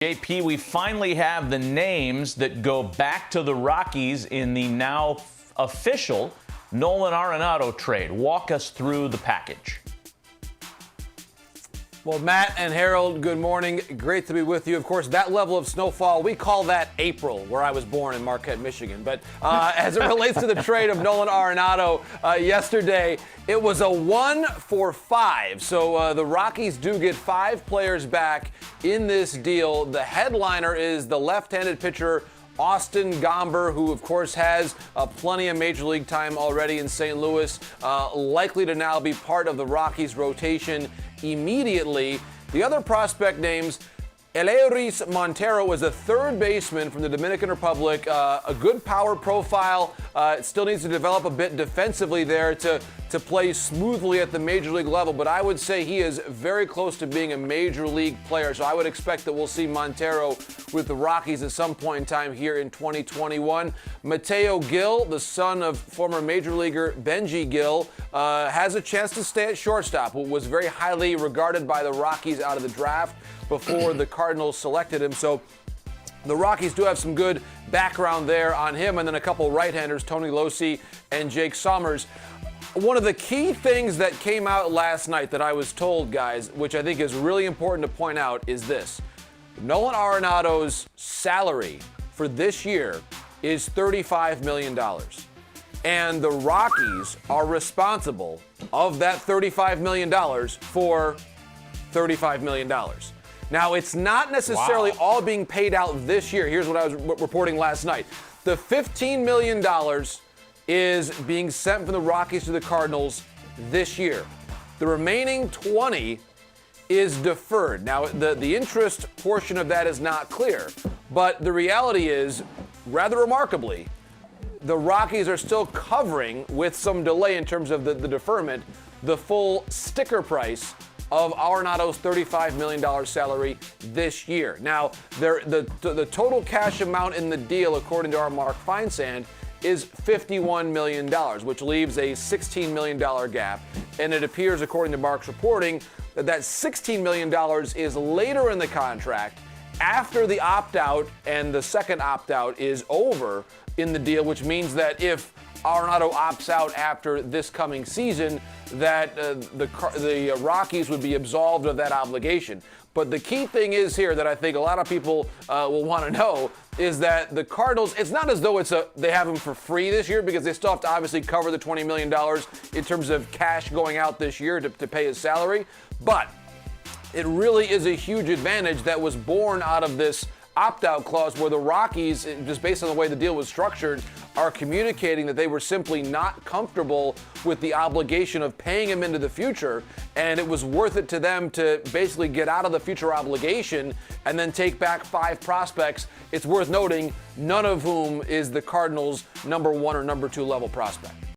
JP, we finally have the names that go back to the Rockies in the now official Nolan Arenado trade. Walk us through the package. Well, Matt and Harold, good morning. Great to be with you. Of course, that level of snowfall, we call that April, where I was born in Marquette, Michigan. But as it relates to the trade of Nolan Arenado yesterday, it was a 1 for 5. So the Rockies do get 5 players back in this deal. The headliner is the left-handed pitcher Austin Gomber, who, of course, has plenty of Major League time already in St. Louis, likely to now be part of the Rockies' rotation immediately. The other prospect names, Eleoris Montero is a third baseman from the Dominican Republic, a good power profile, still needs to develop a bit defensively there to play smoothly at the Major League level, but I would say he is very close to being a Major League player, so I would expect that we'll see Montero with the Rockies at some point in time here in 2021. Mateo Gil, the son of former Major Leaguer Benji Gil, has a chance to stay at shortstop, who was very highly regarded by the Rockies out of the draft before the Cardinals selected him. So the Rockies do have some good background there on him, and then a couple right-handers, Tony Losi and Jake Sommers. One of the key things that came out last night that I was told, guys, which I think is really important to point out, is this. Nolan Arenado's salary for this year is $35 million. And the Rockies are responsible of that $35 million for $35 million. Now, it's not necessarily all being paid out this year. Here's what I was reporting last night. The $15 million is being sent from the Rockies to the Cardinals this year. The remaining 20 is deferred. Now, the interest portion of that is not clear, but the reality is, rather remarkably, the Rockies are still covering, with some delay in terms of the deferment, the full sticker price of Arenado's $35 million salary this year. Now, the total cash amount in the deal, according to our Mark Feinsand, is $51 million, which leaves a $16 million gap. And it appears, according to Mark's reporting, that $16 million is later in the contract, after the opt-out and the second opt-out is over in the deal, which means that if Arenado opts out after this coming season, that the Rockies would be absolved of that obligation. But the key thing is here that I think a lot of people will want to know is that the Cardinals, it's not as though they have him for free this year, because they still have to obviously cover the $20 million in terms of cash going out this year to pay his salary. But it really is a huge advantage that was born out of this opt-out clause, where the Rockies, just based on the way the deal was structured, are communicating that they were simply not comfortable with the obligation of paying him into the future, and it was worth it to them to basically get out of the future obligation and then take back 5 prospects. It's worth noting, none of whom is the Cardinals' number 1 or number 2 level prospect.